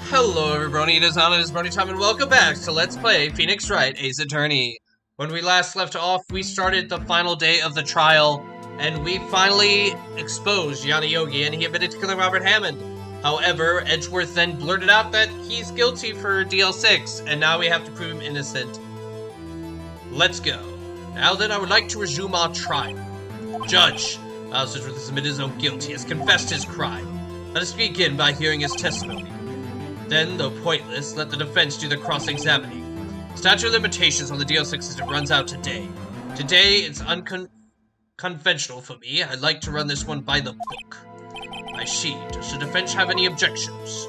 Hello everybody, it is Brony time and welcome back to Let's Play Phoenix Wright, Ace Attorney. When we last left off, we started the final day of the trial, and we finally exposed Yanni Yogi, and he admitted to killing Robert Hammond. However, Edgeworth then blurted out that he's guilty for DL6, and now we have to prove him innocent. Let's go. Now then, I would like to resume our trial. Judge, Miles Edgeworth has admitted his own guilt. He has confessed his crime. Let us begin by hearing his testimony. Then, though pointless, let the defense do the cross-examining. Statute of limitations on the DL6 system runs out today. Today, it's unconventional for me. I'd like to run this one by the book. Does the defense have any objections?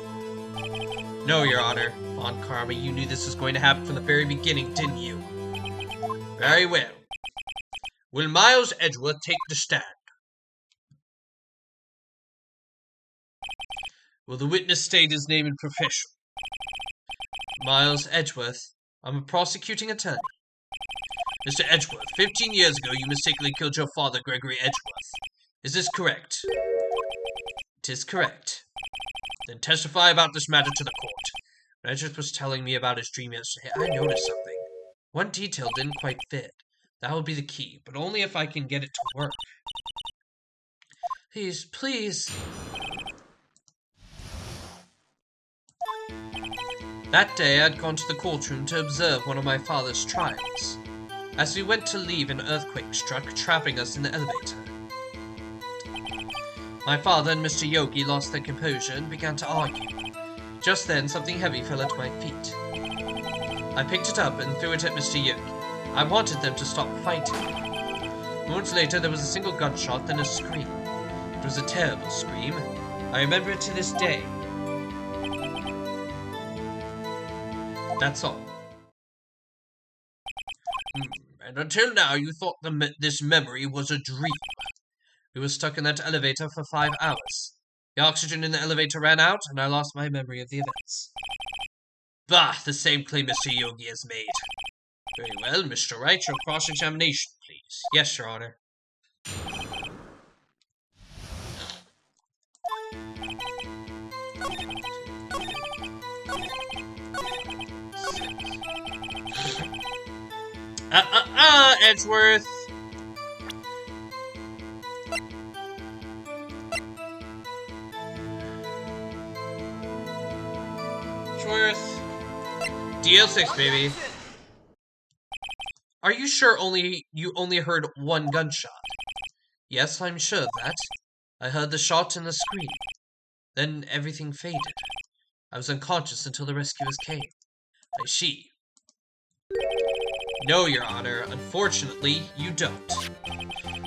No, Your Honor. Von Karma, you knew this was going to happen from the very beginning, didn't you? Very well. Will Miles Edgeworth take the stand? Will the witness state his name and profession? Miles Edgeworth. I'm a prosecuting attorney. Mr. Edgeworth, 15 years ago you mistakenly killed your father, Gregory Edgeworth. Is this correct? It is correct. Then testify about this matter to the court. When Edgeworth was telling me about his dream yesterday, I noticed something. One detail didn't quite fit. That will be the key, but only if I can get it to work. Please. That day, I'd gone to the courtroom to observe one of my father's trials. As we went to leave, an earthquake struck, trapping us in the elevator. My father and Mr. Yogi lost their composure and began to argue. Just then, something heavy fell at my feet. I picked it up and threw it at Mr. Yogi. I wanted them to stop fighting. Moments later, there was a single gunshot, then a scream. It was a terrible scream. I remember it to this day. That's all. And until now, you thought this memory was a dream. We were stuck in that elevator for 5 hours. The oxygen in the elevator ran out, and I lost my memory of the events. Bah, the same claim Mr. Yogi has made. Very well, Mr. Wright, your cross-examination, please. Yes, Your Honor. Edgeworth. Edgeworth. DL6, baby. Are you sure you only heard one gunshot? Yes, I'm sure of that. I heard the shot and the scream. Then everything faded. I was unconscious until the rescuers came. I see. No, Your Honor. Unfortunately, you don't.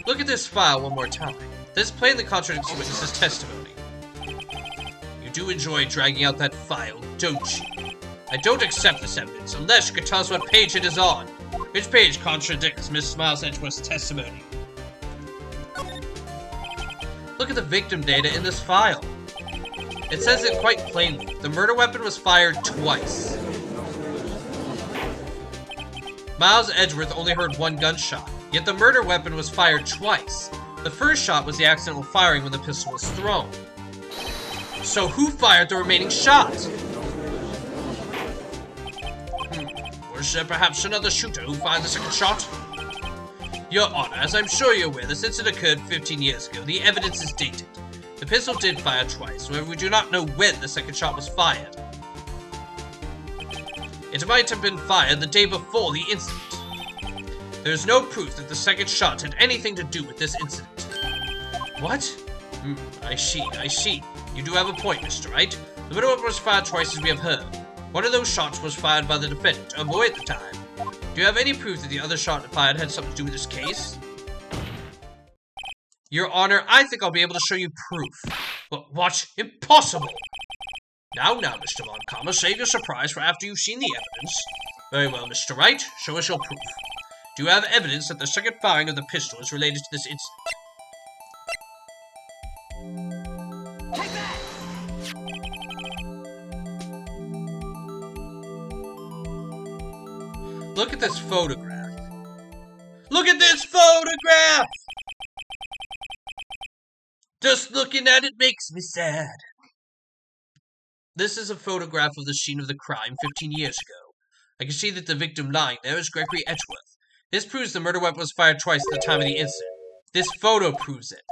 Look at this file one more time. This plainly contradicts the witness's testimony. You do enjoy dragging out that file, don't you? I don't accept this evidence unless you can tell us what page it is on. Which page contradicts Miss Miles Edgeworth's testimony? Look at the victim data in this file. It says it quite plainly. The murder weapon was fired twice. Miles Edgeworth only heard one gunshot, yet the murder weapon was fired twice. The first shot was the accidental firing when the pistol was thrown. So who fired the remaining shot? Was there perhaps another shooter who fired the second shot? Your Honor, as I'm sure you're aware, this incident occurred 15 years ago. The evidence is dated. The pistol did fire twice, however we do not know when the second shot was fired. It might have been fired the day before the incident. There is no proof that the second shot had anything to do with this incident. What? I see. You do have a point, Mr. Wright. The murder weapon was fired twice as we have heard. One of those shots was fired by the defendant, a boy at the time. Do you have any proof that the other shot fired had something to do with this case? Your Honor, I think I'll be able to show you proof. But what? Impossible! Now, Mr. Von Karma, save your surprise for after you've seen the evidence. Very well, Mr. Wright, show us your proof. Do you have evidence that the second firing of the pistol is related to this incident? Take that! Look at this photograph. Look at this photograph! Just looking at it makes me sad. This is a photograph of the scene of the crime 15 years ago. I can see that the victim lying there is Gregory Edgeworth. This proves the murder weapon was fired twice at the time of the incident. This photo proves it.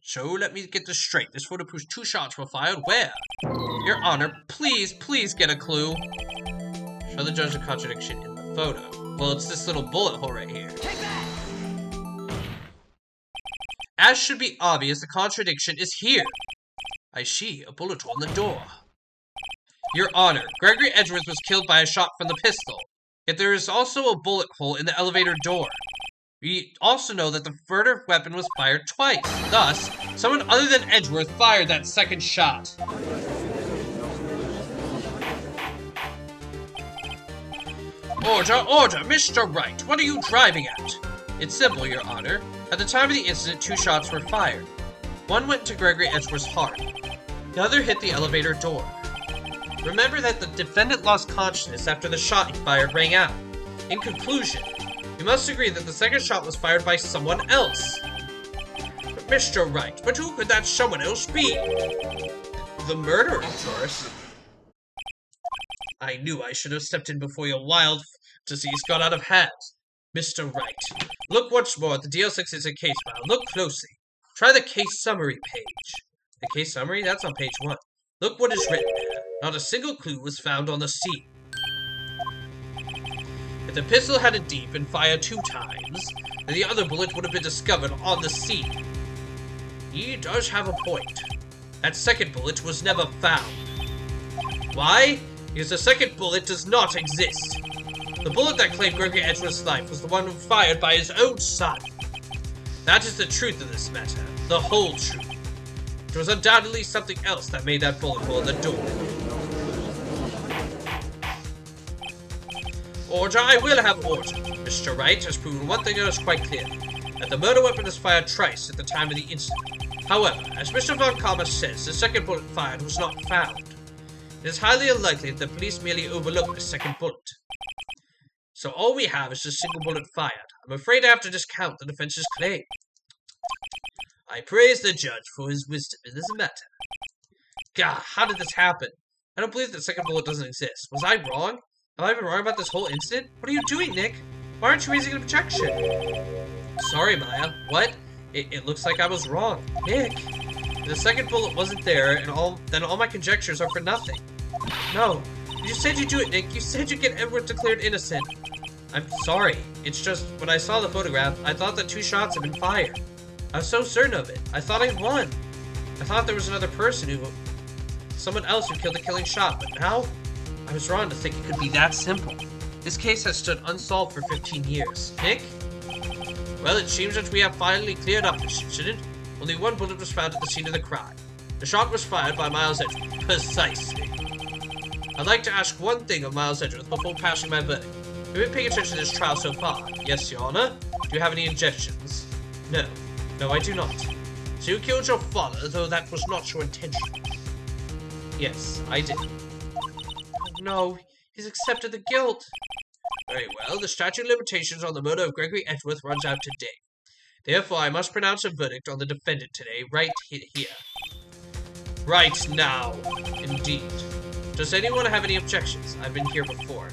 So, let me get this straight. This photo proves 2 shots were fired. Where? Your Honor, please get a clue. Show the judge the contradiction in the photo. Well, it's this little bullet hole right here. Take that! As should be obvious, the contradiction is here. I see a bullet hole in the door. Your Honor, Gregory Edgeworth was killed by a shot from the pistol. Yet there is also a bullet hole in the elevator door. We also know that the murder weapon was fired twice. Thus, someone other than Edgeworth fired that second shot. Order, Mr. Wright. What are you driving at? It's simple, Your Honor. At the time of the incident, 2 shots were fired. One went to Gregory Edgeworth's heart. The other hit the elevator door. Remember that the defendant lost consciousness after the shot he fired rang out. In conclusion, we must agree that the second shot was fired by someone else. But Mr. Wright, but who could that someone else be? The murderer, of course. I knew I should have stepped in before your wild disease got out of hand. Mr. Wright, look once more at the DL6 is a case file. Look closely. Try the case summary page. The case summary? That's on page 1. Look what is written there. Not a single clue was found on the scene. If the pistol had a deep and fired 2 times, then the other bullet would have been discovered on the scene. He does have a point. That second bullet was never found. Why? Because the second bullet does not exist. The bullet that claimed Gregory Edgeworth's life was the one fired by his own son. That is the truth of this matter. The whole truth. There was undoubtedly something else that made that bullet hole in the door. Order, I will have order. Mr. Wright has proven one thing that is quite clear. That the murder weapon was fired twice at the time of the incident. However, as Mr. Von Karma says, the second bullet fired was not found. It is highly unlikely that the police merely overlooked the second bullet. So all we have is a single bullet fired. I'm afraid I have to discount the defense's claim. I praise the judge for his wisdom in this matter. God, how did this happen? I don't believe that second bullet doesn't exist. Was I wrong? Have I been wrong about this whole incident? What are you doing, Nick? Why aren't you raising an objection? Sorry, Maya. What? It looks like I was wrong. Nick! The second bullet wasn't there, and then all my conjectures are for nothing. No. You said you'd do it, Nick. You said you'd get Edward declared innocent. I'm sorry. It's just, when I saw the photograph, I thought that 2 shots had been fired. I was so certain of it. I thought I won. I thought there was another person someone else who killed the killing shot, but now, I was wrong to think it could be that simple. This case has stood unsolved for 15 years. Nick? Well, it seems that we have finally cleared up this incident. Only 1 bullet was found at the scene of the crime. The shot was fired by Miles Edgeworth. Precisely. I'd like to ask one thing of Miles Edgeworth before passing my verdict. Have you been paying attention to this trial so far? Yes, Your Honor. Do you have any objections? No. No, I do not. So you killed your father, though that was not your intention. Yes, I did. Oh, no. He's accepted the guilt. Very well. The statute of limitations on the murder of Gregory Edgeworth runs out today. Therefore, I must pronounce a verdict on the defendant today, right here. Right now. Indeed. Does anyone have any objections? I've been here before.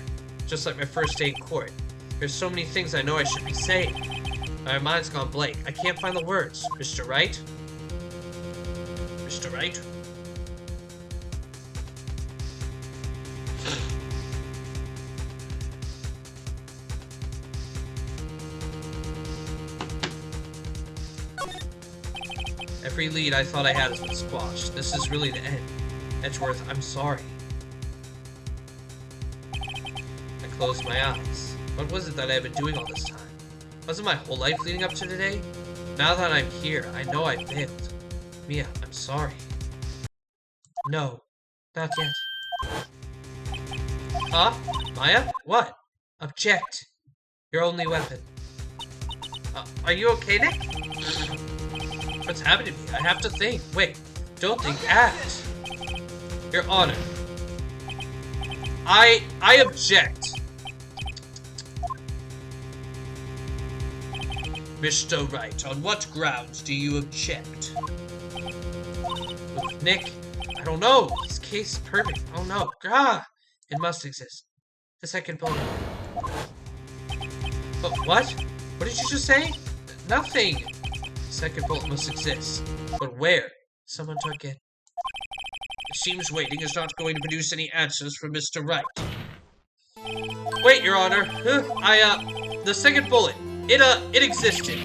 Just like my first day in court. There's so many things I know I should be saying. My mind's gone blank. I can't find the words. Mr. Wright? Mr. Wright? Every lead I thought I had has been squashed. This is really the end. Edgeworth, I'm sorry. I closed my eyes. What was it that I had been doing all this time? Wasn't my whole life leading up to today? Now that I'm here, I know I failed. Mia, I'm sorry. No, not yet. Huh? Maya? What? Object. Your only weapon. Are you okay, Nick? What's happened to me? I have to think. Wait. Don't think. Act. Your Honor. I object. Mr. Wright, on what grounds do you object? Look, Nick, I don't know. He's case perfect. Oh no. Ah! It must exist. The second bullet. But what? What did you just say? Nothing. The second bullet must exist. But where? Someone took it. It seems waiting is not going to produce any answers for Mr. Wright. Wait, Your Honor. The second bullet. It existed.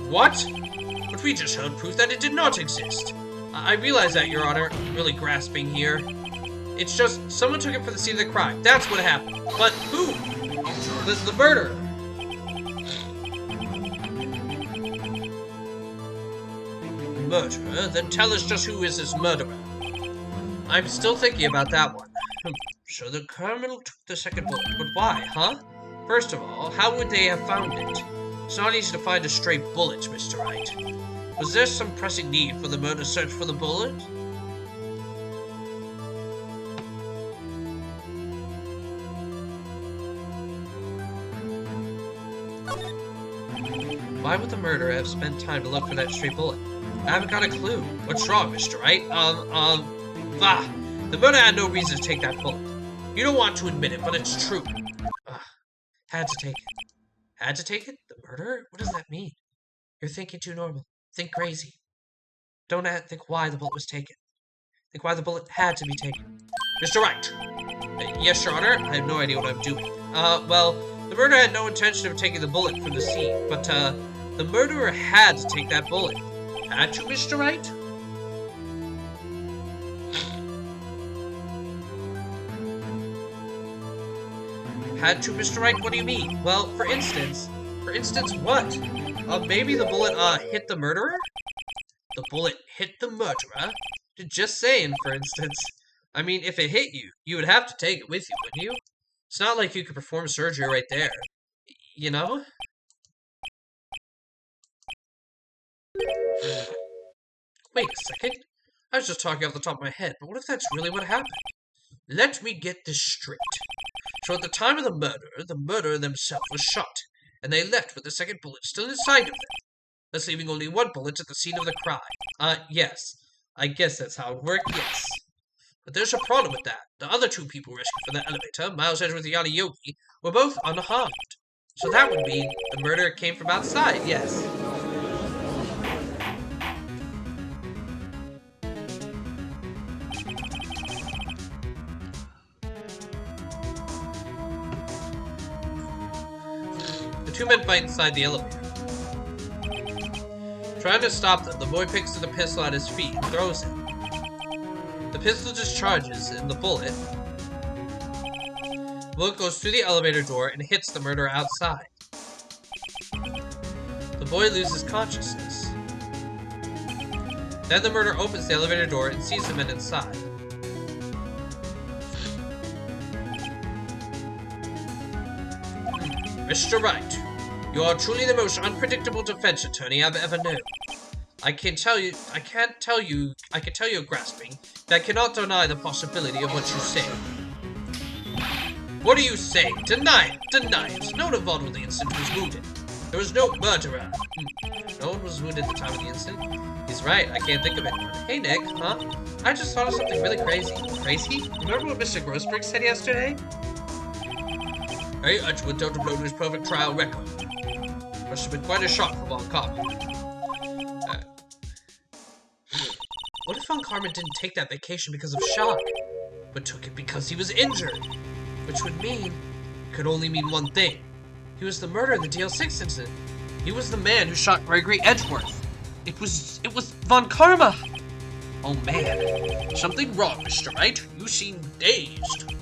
What? But we just heard proof that it did not exist. I realize that, Your Honor. I'm really grasping here. It's just, someone took it for the scene of the crime. That's what happened. But who? The murderer. Murderer? Then tell us just who is this murderer. I'm still thinking about that one. So the criminal took the second bullet, but why, huh? First of all, how would they have found it? It's not easy to find a stray bullet, Mr. Wright. Was there some pressing need for the murder search for the bullet? Why would the murderer have spent time to look for that stray bullet? I haven't got a clue. What's wrong, Mr. Wright? The murderer had no reason to take that bullet. You don't want to admit it, but it's true. Had to take it. Had to take it? The murderer? What does that mean? You're thinking too normal. Think crazy. Don't think why the bullet was taken. Think why the bullet had to be taken. Mr. Wright! Yes, Your Honor? I have no idea what I'm doing. Well, the murderer had no intention of taking the bullet from the scene, but, the murderer had to take that bullet. Had to, Mr. Wright? Had to, Mr. Wright? What do you mean? Well, for instance, what? Maybe the bullet, hit the murderer? The bullet hit the murderer? Just saying, for instance. I mean, if it hit you, you would have to take it with you, wouldn't you? It's not like you could perform surgery right there. You know? Wait a second. I was just talking off the top of my head, but what if that's really what happened? Let me get this straight. So at the time of the murderer themselves was shot, and they left with the second bullet still inside of them, thus leaving only one bullet at the scene of the crime. Yes. I guess that's how it worked, yes. But there's a problem with that. The other two people rescued from the elevator, Miles Edgeworth and Yana Yogi, were both unharmed. So that would mean the murderer came from outside, yes. The two men fight inside the elevator. Trying to stop them, the boy picks up the pistol at his feet and throws it. The pistol discharges, and the bullet goes through the elevator door and hits the murderer outside. The boy loses consciousness. Then the murderer opens the elevator door and sees the men inside. Mr. Wright, you are truly the most unpredictable defense attorney I've ever known. I can tell you're grasping, but I cannot deny the possibility of what you say. What are you saying? Deny it! Deny it! No one involved with the incident was wounded. There was no murderer. No one was wounded at the time of the incident. He's right, I can't think of anyone. Hey Nick, huh? I just thought of something really crazy. Crazy? Remember what Mr. Grossberg said yesterday? Hey, Edgeworth don't have blown his perfect trial record. Must have been quite a shock for Von Karman. What if Von Karman didn't take that vacation because of shock, but took it because he was injured? Which would mean, it could only mean one thing. He was the murderer in the DL6 incident. He was the man who shot Gregory Edgeworth. It was Von Karma. Oh man, something wrong, Mr. Wright. You seem dazed.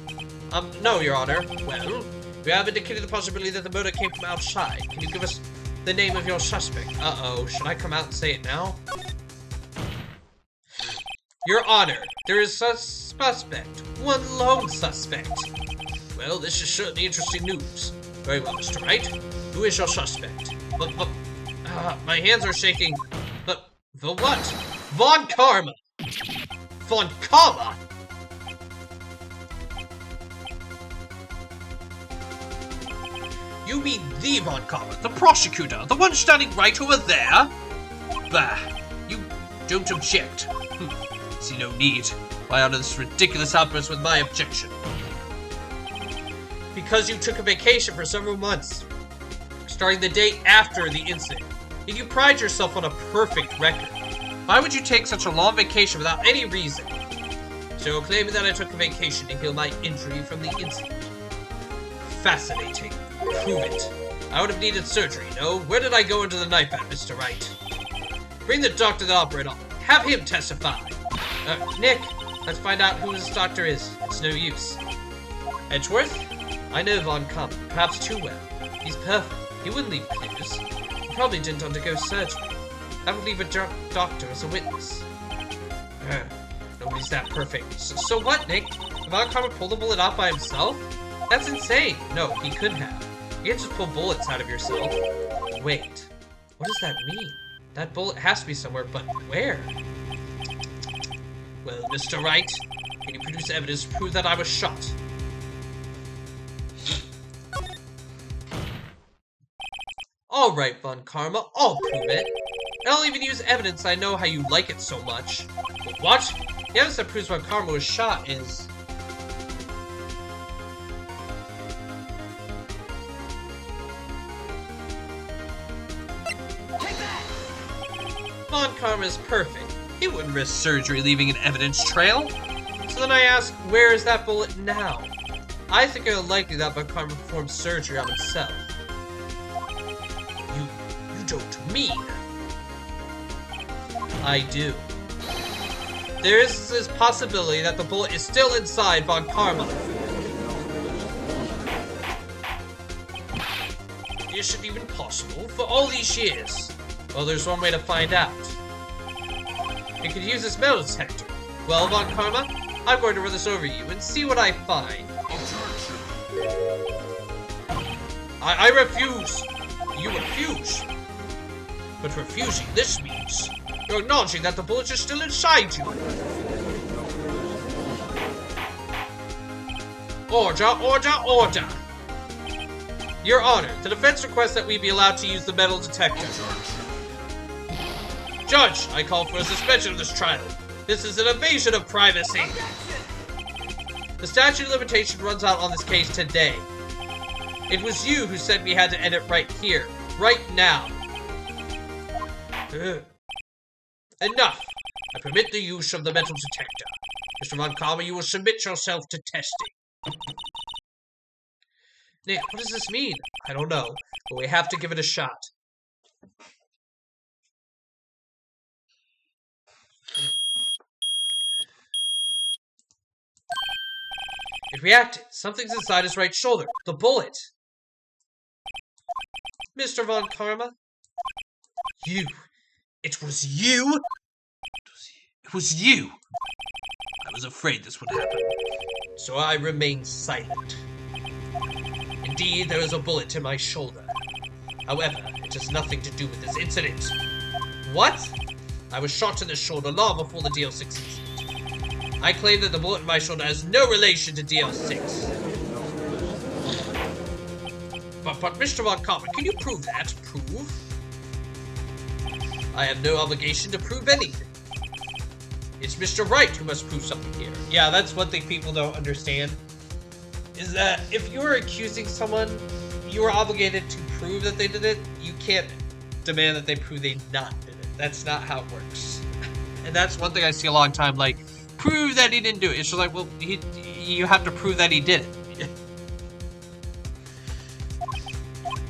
No, Your Honor. Well, we have indicated the possibility that the murder came from outside. Can you give us the name of your suspect? Uh-oh, should I come out and say it now? Your Honor, there is a suspect. One lone suspect. Well, this is certainly interesting news. Very well, Mr. Wright. Who is your suspect? My hands are shaking. The what? Von Karma! Von Karma! You mean the Von Karma, the prosecutor, the one standing right over there? Bah, you don't object. See no need. Why out of this ridiculous outburst with my objection? Because you took a vacation for several months, starting the day after the incident, and you pride yourself on a perfect record. Why would you take such a long vacation without any reason? So you're claiming that I took a vacation to heal my injury from the incident. Fascinating. Prove it. I would have needed surgery, no? Where did I go into the night at, Mr. Wright? Bring the doctor that operated on me. Have him testify. Nick, let's find out who this doctor is. It's no use. Edgeworth? I know Von Kamm, perhaps too well. He's perfect. He wouldn't leave clues. He probably didn't undergo surgery. That would leave a doctor as a witness. Nobody's that perfect. So what, Nick? Did Von Kamm pull the bullet out by himself? That's insane. No, he couldn't have. You can't just pull bullets out of yourself. Wait. What does that mean? That bullet has to be somewhere, but where? Well, Mr. Wright, can you produce evidence to prove that I was shot? Alright, Von Karma, I'll prove it. And I'll even use evidence I know how you like it so much. But what? The evidence that proves Von Karma was shot is... Von Karma is perfect. He wouldn't risk surgery leaving an evidence trail. So then I ask, where is that bullet now? I think it unlikely that Von Karma performed surgery on himself. You don't mean? I do. There is this possibility that the bullet is still inside Von Karma. Isn't even possible for all these years. Well, there's one way to find out. You could use this metal detector. Well, Von Karma, I'm going to run this over you and see what I find. I refuse. You refuse. But refusing this means you're acknowledging that the bullets are still inside you. Order. Your Honor, the defense requests that we be allowed to use the metal detector. Judge, I call for a suspension of this trial. This is an invasion of privacy. The statute of limitation runs out on this case today. It was you who said we had to end it right here, right now. Enough. I permit the use of the metal detector. Mr. Von Karma, you will submit yourself to testing. Nick, what does this mean? I don't know, but we have to give it a shot. It reacted. Something's inside his right shoulder. The bullet. Mr. Von Karma? You. It was you? It was you. I was afraid this would happen. So I remained silent. Indeed, there is a bullet in my shoulder. However, it has nothing to do with this incident. What? I was shot in the shoulder long before the DL6 incident. I claim that the bullet in my shoulder has no relation to DL6. But Mr. Von Karma, can you prove that? Prove? I have no obligation to prove anything. It's Mr. Wright who must prove something here. Yeah, that's one thing people don't understand. Is that if you're accusing someone, you are obligated to prove that they did it. You can't demand that they prove they not did it. That's not how it works. And that's one thing I see a long time, like, prove that he didn't do it. It's just like, well, you have to prove that he did it.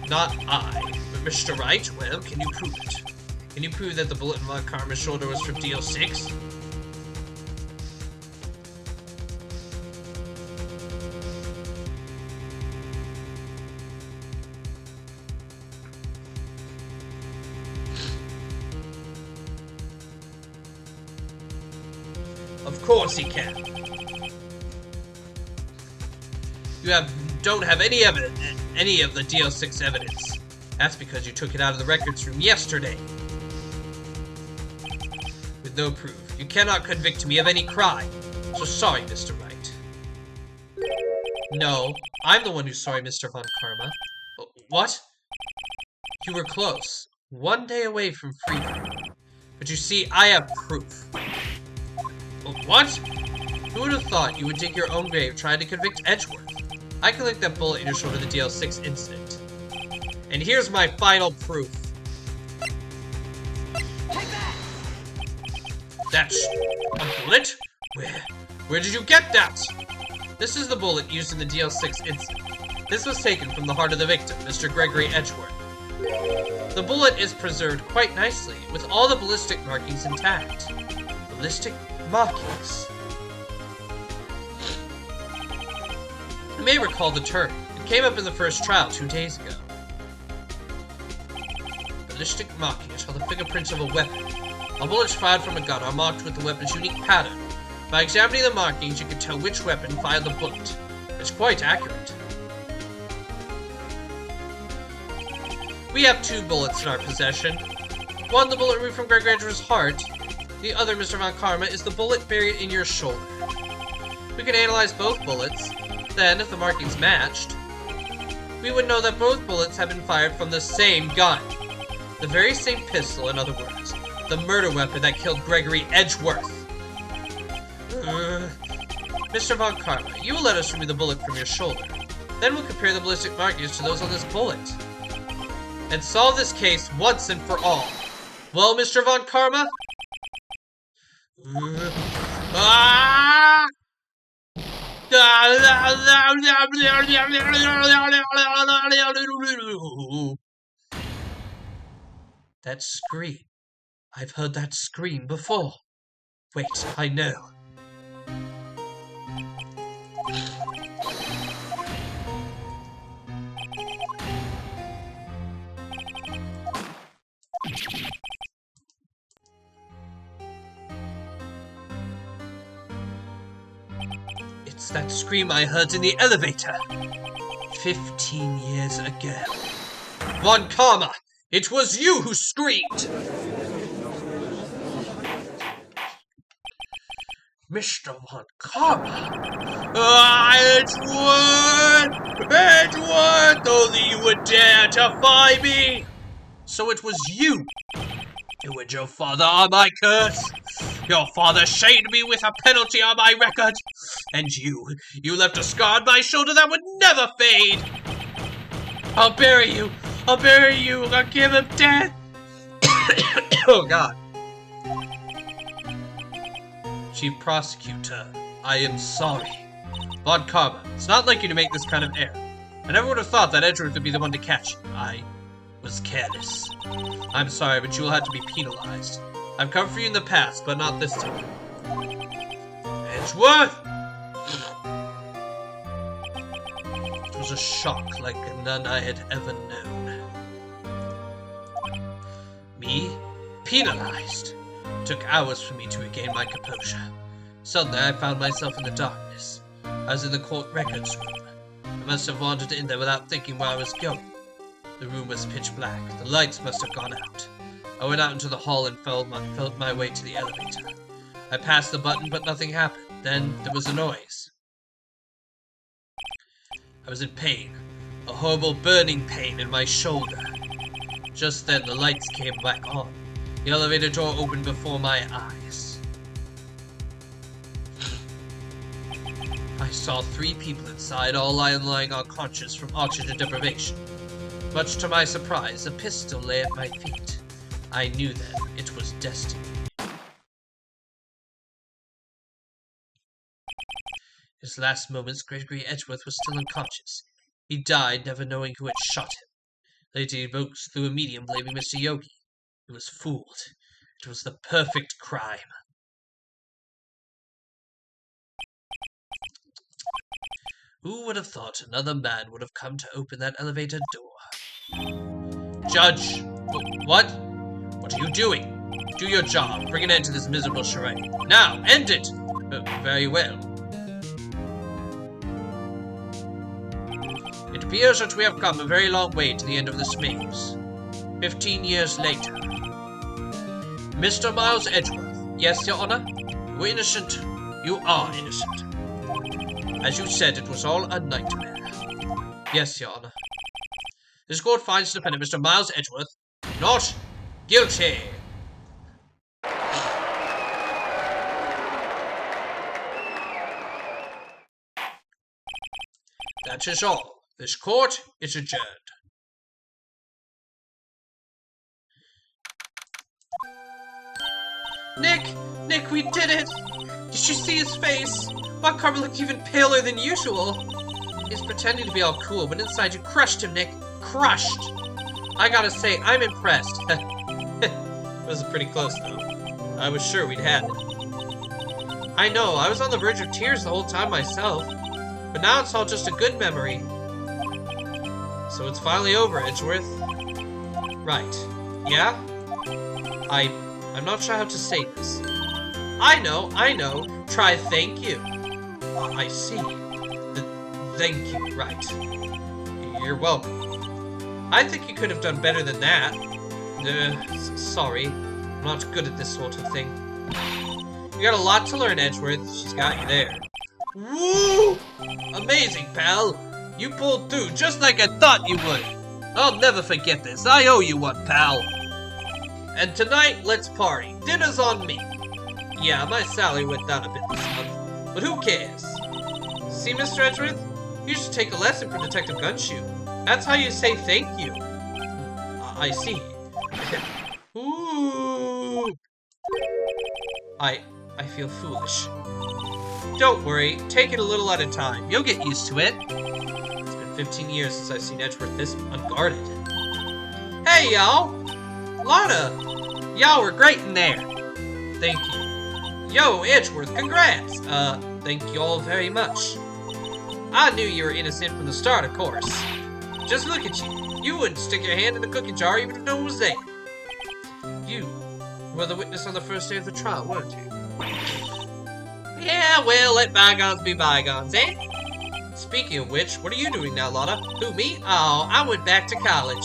Not I, but Mr. Wright. Well, can you prove it? Can you prove that the bullet in Von Karma's shoulder was from DL6? Of course he can. You don't have any of the DL6 evidence. That's because you took it out of the records room yesterday. With no proof. You cannot convict me of any crime. So sorry, Mr. Wright. No, I'm the one who's sorry, Mr. Von Karma. What? You were close. 1 day away from freedom. But you see, I have proof. What? Who would have thought you would dig your own grave trying to convict Edgeworth? I can link that bullet in your shoulder to the DL6 incident. And here's my final proof. That's a bullet? Where did you get that? This is the bullet used in the DL6 incident. This was taken from the heart of the victim, Mr. Gregory Edgeworth. The bullet is preserved quite nicely, with all the ballistic markings intact. Ballistic markings? You may recall the term. It came up in the first trial 2 days ago. Ballistic markings are the fingerprints of a weapon. All bullets fired from a gun are marked with the weapon's unique pattern. By examining the markings, you can tell which weapon fired the bullet. It's quite accurate. We have 2 bullets in our possession. One, the bullet removed from Gregory Edgeworth's heart. The other, Mr. Von Karma, is the bullet buried in your shoulder. We can analyze both bullets. Then, if the markings matched, we would know that both bullets have been fired from the same gun. The very same pistol, in other words. The murder weapon that killed Gregory Edgeworth. Mr. Von Karma, you will let us remove the bullet from your shoulder. Then we'll compare the ballistic markings to those on this bullet. And solve this case once and for all. Well, Mr. Von Karma? That scream. I've heard that scream before. Wait, I know. It's that scream I heard in the elevator. 15 years ago. Von Karma! It was you who screamed! Mr. Von Karma! Edgeworth! Edgeworth! Only you would dare defy me! So it was you! You and your father are my curse! Your father shamed me with a penalty on my record! And you left a scar on my shoulder that would never fade! I'll bury you! I'll bury you! I'll give him death! Oh, God. Chief Prosecutor, I am sorry. Von Karma, it's not like you to make this kind of error. I never would have thought that Edgeworth would be the one to catch you. I was careless. I'm sorry, but you will have to be penalized. I've come for you in the past, but not this time. Edgeworth! It was a shock like none I had ever known. Me? Penalized? It took hours for me to regain my composure. Suddenly, I found myself in the darkness. I was in the court records room. I must have wandered in there without thinking where I was going. The room was pitch black. The lights must have gone out. I went out into the hall and felt my way to the elevator. I passed the button, but nothing happened. Then there was a noise. I was in pain. A horrible burning pain in my shoulder. Just then, the lights came back on. The elevator door opened before my eyes. I saw 3 people inside, all lying unconscious from oxygen deprivation. Much to my surprise, a pistol lay at my feet. I knew then it was destiny. In his last moments, Gregory Edgeworth was still unconscious. He died, never knowing who had shot him. Later he evoked through a medium blaming Mr. Yogi. He was fooled. It was the perfect crime. Who would have thought another man would have come to open that elevator door? Judge! What? What are you doing? Do your job. Bring an end to this miserable charade. Now, end it! Very well. It appears that we have come a very long way to the end of this maze. 15 years later. Mr. Miles Edgeworth. Yes, Your Honor? You were innocent. You are innocent. As you said, it was all a nightmare. Yes, Your Honor. This court finds defendant Mr. Miles Edgeworth not guilty. That is all. This court is adjourned. Nick! Nick, we did it! Did you see his face? My Carver looked even paler than usual. He's pretending to be all cool, but inside you crushed him, Nick. Crushed! I gotta say, I'm impressed. It was pretty close, though. I was sure we'd had it. I know, I was on the verge of tears the whole time myself. But now it's all just a good memory. So it's finally over, Edgeworth. Right. Yeah? I'm not sure how to say this. I know. Try thank you. I see. Thank you, right. You're welcome. I think you could have done better than that. Sorry. I'm not good at this sort of thing. You got a lot to learn, Edgeworth. She's got you there. Woo! Amazing, pal. You pulled through just like I thought you would. I'll never forget this. I owe you one, pal. And tonight, let's party. Dinner's on me. Yeah, my salary went down a bit this month, but who cares? See, Mr. Edgeworth? You should take a lesson from Detective Gumshoe. That's how you say thank you. I see. Ooh. I feel foolish. Don't worry, take it a little at a time. You'll get used to it. It's been 15 years since I've seen Edgeworth this unguarded. Hey, y'all! Lana! Y'all were great in there. Thank you. Yo, Edgeworth, congrats! Thank you all very much. I knew you were innocent from the start, of course. Just look at you. You wouldn't stick your hand in the cookie jar even if no one was there. You were the witness on the first day of the trial, weren't you? Yeah, well, let bygones be bygones, eh? Speaking of which, what are you doing now, Lotta? Who, me? Oh, I went back to college.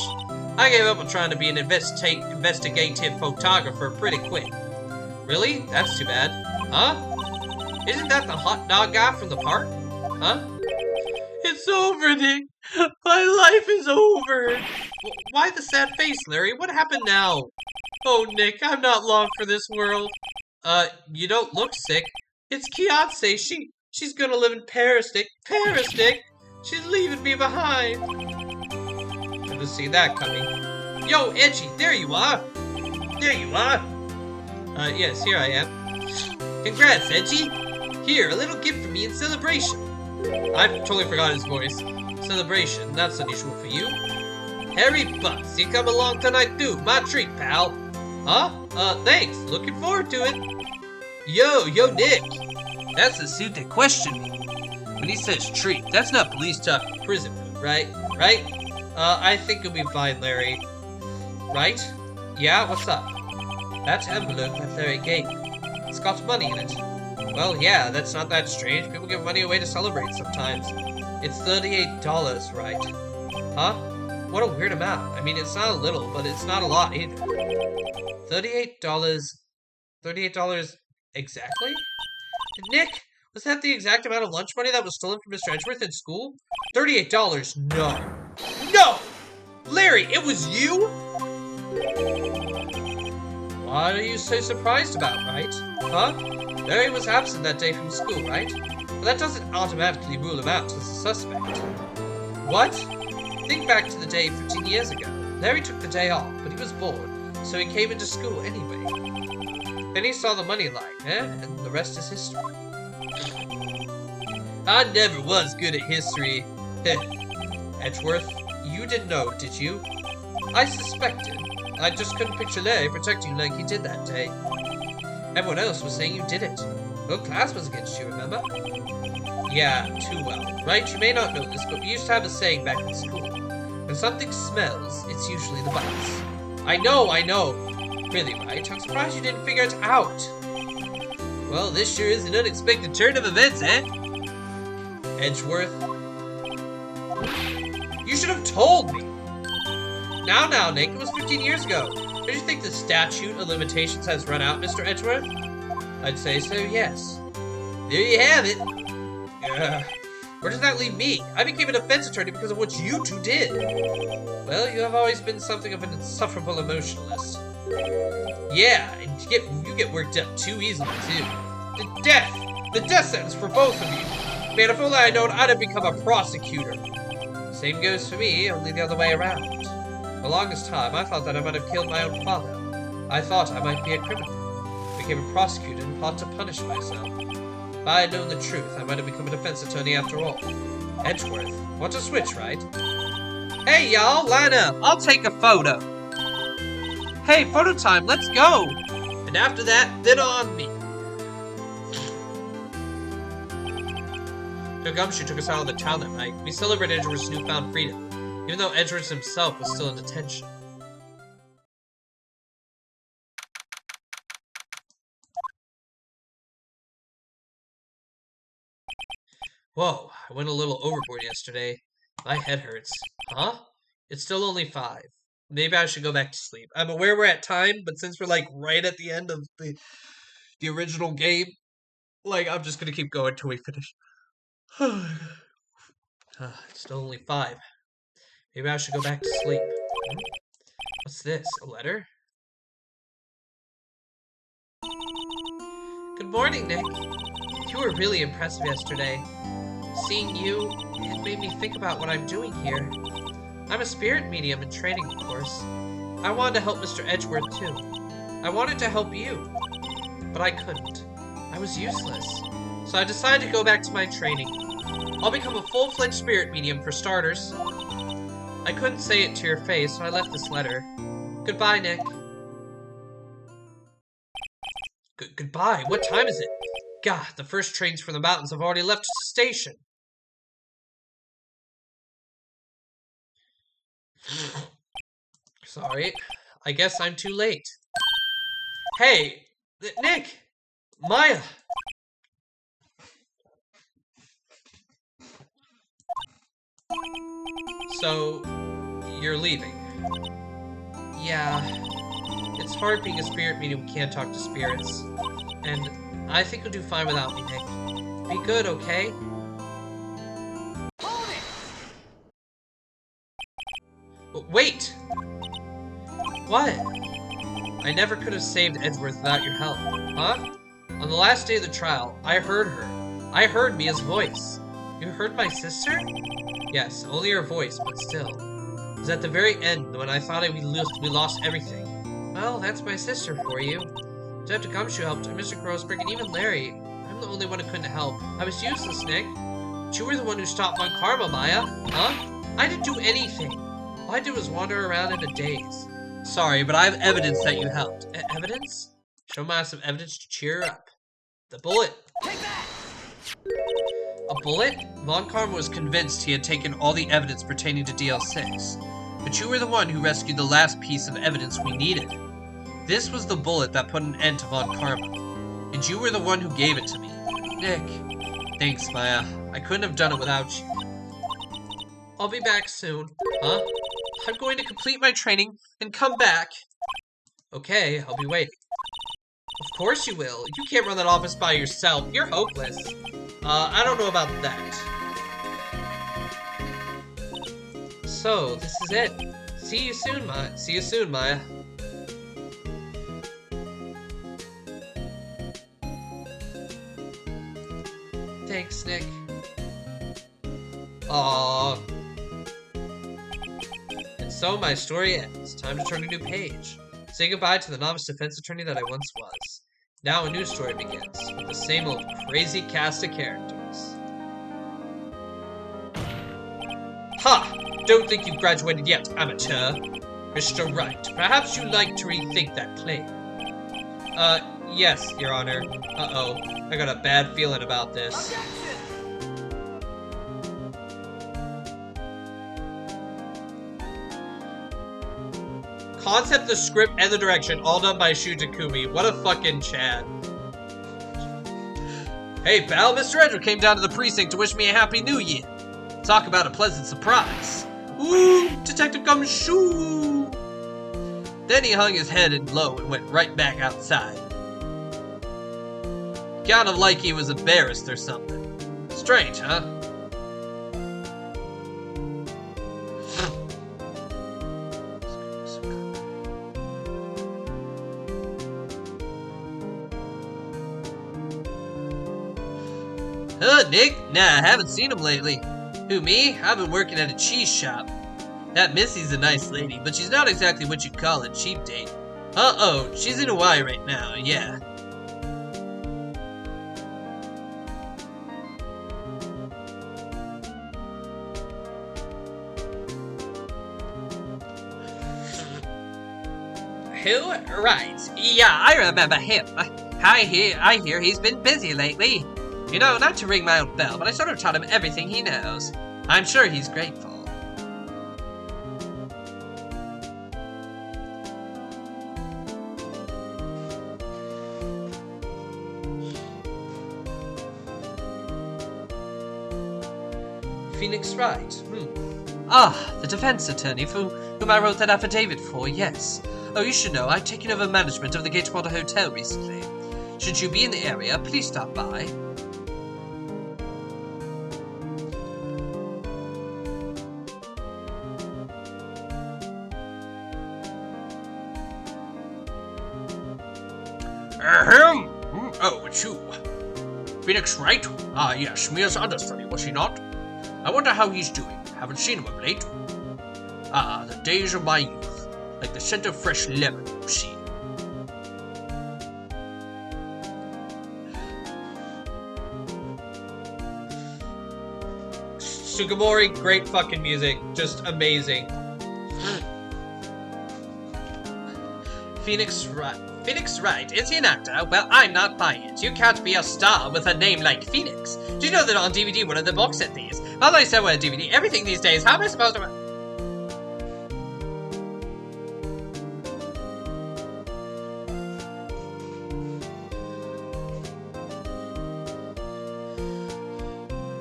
I gave up on trying to be an investigative photographer pretty quick. Really? That's too bad. Huh? Isn't that the hot dog guy from the park? Huh? It's over, Nick. My life is over. Why the sad face, Larry? What happened now? Oh, Nick, I'm not long for this world. You don't look sick. It's Kiyote. She's gonna live in Paris, Nick. Paris, Nick. She's leaving me behind. Never see that coming. Yo, Edgy, there you are. There you are. Yes, here I am. Congrats, Edgy. Here, a little gift for me in celebration. I totally forgot his voice. Celebration, that's unusual for you. Harry Bucks, you come along tonight too. My treat, pal. Huh? Thanks. Looking forward to it. Yo, Nick. That's the suit that questioned me. When he says treat, that's not police talk, prison food, right? Right? I think you'll be fine, Larry. Right? Yeah, what's up? That envelope that Larry gave me. It's got money in it. Well, yeah, that's not that strange. People give money away to celebrate sometimes. It's $38, right? Huh? What a weird amount. I mean, it's not a little, but it's not a lot either. $38. $38 exactly? Nick, was that the exact amount of lunch money that was stolen from Mr. Edgeworth in school? $38? No. No! Larry, it was you? What are you so surprised about, right? Huh? Larry was absent that day from school, right? But that doesn't automatically rule him out as a suspect. What? Think back to the day 15 years ago. Larry took the day off, but he was bored, so he came into school anyway. Then he saw the money line, and the rest is history. I never was good at history. Edgeworth, you didn't know, did you? I suspected. I just couldn't picture Larry protecting you like he did that day. Everyone else was saying you did it. Whole class was against you, remember? Yeah, too well. Right, you may not know this, but we used to have a saying back in school. When something smells, it's usually the box. I know. Really, Wright? I'm surprised you didn't figure it out. Well, this sure is an unexpected turn of events, eh? Edgeworth. You should have told me! Now, Nick, it was 15 years ago. Don't you think the statute of limitations has run out, Mr. Edgeworth? I'd say so, yes. There you have it. Where does that leave me? I became a defense attorney because of what you two did. Well, you have always been something of an insufferable emotionalist. Yeah, and you get worked up too easily, too. The death sentence for both of you. Man, if only I'd known I'd have become a prosecutor. Same goes for me, only the other way around. For the longest time, I thought that I might have killed my own father. I thought I might be a criminal. I became a prosecutor and plot to punish myself. If I had known the truth, I might have become a defense attorney after all. Edgeworth, want to switch, right? Hey, y'all, line up. I'll take a photo. Hey, photo time, let's go. And after that, then on me. So Gumshoe took us out of the town that night. We celebrated Edgeworth's newfound freedom, even though Edgeworth himself was still in detention. Whoa, I went a little overboard yesterday. My head hurts. Huh? It's still only 5. Maybe I should go back to sleep. I'm aware we're at time, but since we're like right at the end of the original game, like I'm just gonna keep going till we finish. It's still only 5. Maybe I should go back to sleep. What's this? A letter? Good morning, Nick. You were really impressive yesterday. Seeing you, it made me think about what I'm doing here. I'm a spirit medium in training, of course. I wanted to help Mr. Edgeworth, too. I wanted to help you, but I couldn't. I was useless. So I decided to go back to my training. I'll become a full-fledged spirit medium for starters. I couldn't say it to your face, so I left this letter. Goodbye, Nick. Goodbye? What time is it? God, the first trains from the mountains have already left the station. Sorry, I guess I'm too late. Hey, Nick! Maya! So, you're leaving? Yeah, it's hard being a spirit medium who can't talk to spirits. And I think you'll do fine without me, Nick. Be good, okay? Wait! What? I never could have saved Edgeworth without your help. Huh? On the last day of the trial, I heard her. I heard Mia's voice. You heard my sister? Yes, only her voice, but still. It was at the very end when I thought we lost everything. Well, that's my sister for you. Detective Gumshoe helped, and Mr. Grossberg, and even Larry. I'm the only one who couldn't help. I was useless, Nick. But you were the one who stopped Von Karma, Maya. Huh? I didn't do anything. All I did was wander around in a daze. Sorry, but I have evidence that you helped. Evidence? Show Maya some evidence to cheer her up. The bullet. Take that! A bullet? Von Karma was convinced he had taken all the evidence pertaining to DL6. But you were the one who rescued the last piece of evidence we needed. This was the bullet that put an end to Von Karma. And you were the one who gave it to me. Nick. Thanks, Maya. I couldn't have done it without you. I'll be back soon. Huh? I'm going to complete my training and come back. Okay, I'll be waiting. Of course you will. You can't run that office by yourself. You're hopeless. I don't know about that. So, this is it. See you soon, Maya. See you soon, Maya. Thanks, Nick. Aww. And so my story ends. Time to turn a new page. Say goodbye to the novice defense attorney that I once was. Now a new story begins, with the same old crazy cast of characters. Ha! Don't think you've graduated yet, amateur. Mr. Wright, perhaps you'd like to rethink that claim. Yes, Your Honor. Uh-oh. I got a bad feeling about this. Concept, the script, and the direction, all done by Shu Takumi. What a fucking Chad. Hey, pal, Mr. Edgeworth came down to the precinct to wish me a happy new year. Talk about a pleasant surprise. Ooh, Detective Gumshoe. Then he hung his head in low and went right back outside. Kind of like he was embarrassed or something. Strange, huh? Nick? Nah, I haven't seen him lately. Who, me? I've been working at a cheese shop. That Missy's a nice lady, but she's not exactly what you'd call a cheap date. Uh-oh, she's in Hawaii right now, yeah. Who? Right. Yeah, I remember him. I hear he's been busy lately. You know, not to ring my own bell, but I sort of taught him everything he knows. I'm sure he's grateful. Phoenix Wright. Ah, the defense attorney whom I wrote that affidavit for, yes. Oh, you should know, I've taken over management of the Gatewater Hotel recently. Should you be in the area, please stop by. Ahem! Oh, it's you. Phoenix Wright? Ah, yes, Mia's understudy, was he not? I wonder how he's doing. Haven't seen him of late. Ah, the days of my youth. Like the scent of fresh lemon, you see. Sugimori, great fucking music. Just amazing. Phoenix Wright, is he an actor? Well, I'm not buying it. You can't be a star with a name like Phoenix. Do you know that on DVD, one of the box set these? Although I said we're on DVD, everything these days, how am I supposed to...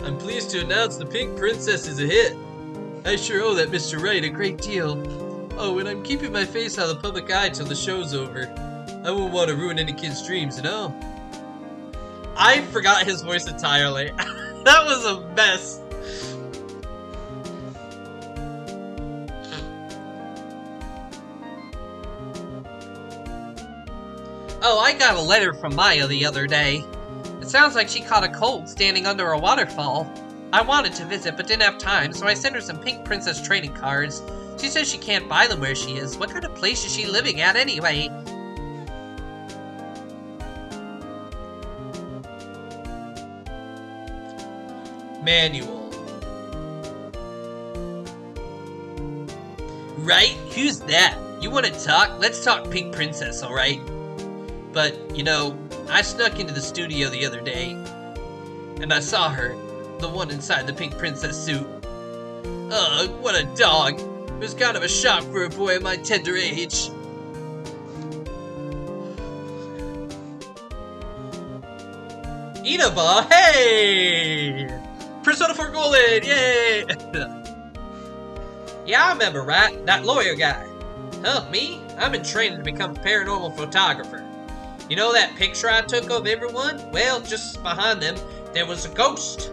I'm pleased to announce the Pink Princess is a hit. I sure owe that Mr. Wright a great deal. Oh, and I'm keeping my face out of the public eye till the show's over. I won't want to ruin any kid's dreams, you know? I forgot his voice entirely. That was a mess. Oh, I got a letter from Maya the other day. It sounds like she caught a cold standing under a waterfall. I wanted to visit but didn't have time, so I sent her some Pink Princess trading cards. She says she can't buy them where she is. What kind of place is she living at anyway? Manual. Right? Who's that? You want to talk? Let's talk Pink Princess, alright? But, you know, I snuck into the studio the other day, and I saw her, the one inside the Pink Princess suit. Ugh, what a dog. It was kind of a shock for a boy of my tender age. Inaba, hey! Persona 4 Golden, yay! Yeah, I remember, right? That lawyer guy. Huh, me? I've been training to become a paranormal photographer. You know that picture I took of everyone? Well, just behind them, there was a ghost.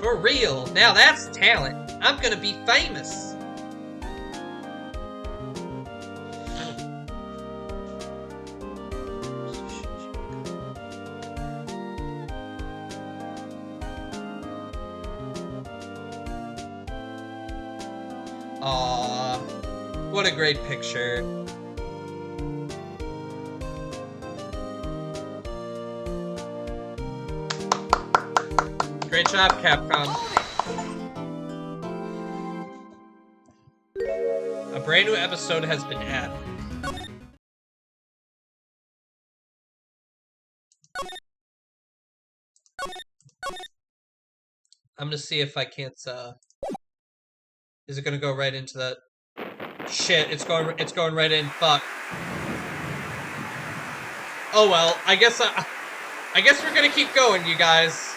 For real. Now that's talent. I'm gonna be famous. Aww. What a great picture. Great job, Capcom. A brand new episode has been added. I'm gonna see if I can't, is it gonna go right into that? Shit, it's going right in, fuck. Oh well, I guess we're gonna keep going, you guys.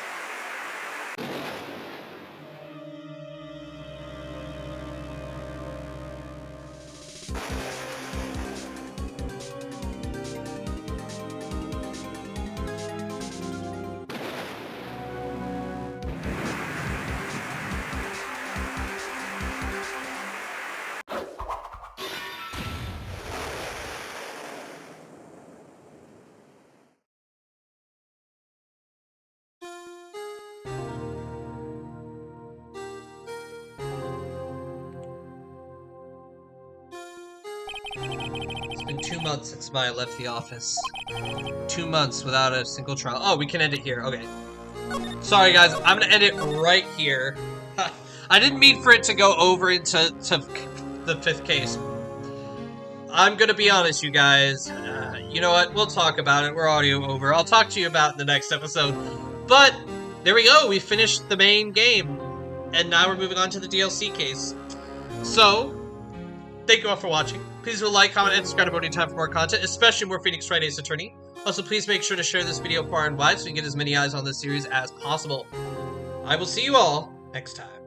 It's been 2 months since Maya left the office. 2 months without a single trial. Oh, we can end it here. Okay. Sorry, guys. I'm gonna end it right here. I didn't mean for it to go over into the 5th case. I'm gonna be honest, you guys. You know what? We'll talk about it. We're audio over. I'll talk to you about it in the next episode. But there we go. We finished the main game. And now we're moving on to the DLC case. So, thank you all for watching. Please do like, comment, and subscribe anytime for more content, especially more Phoenix Wright Ace Attorney. Also, please make sure to share this video far and wide so we can get as many eyes on this series as possible. I will see you all next time.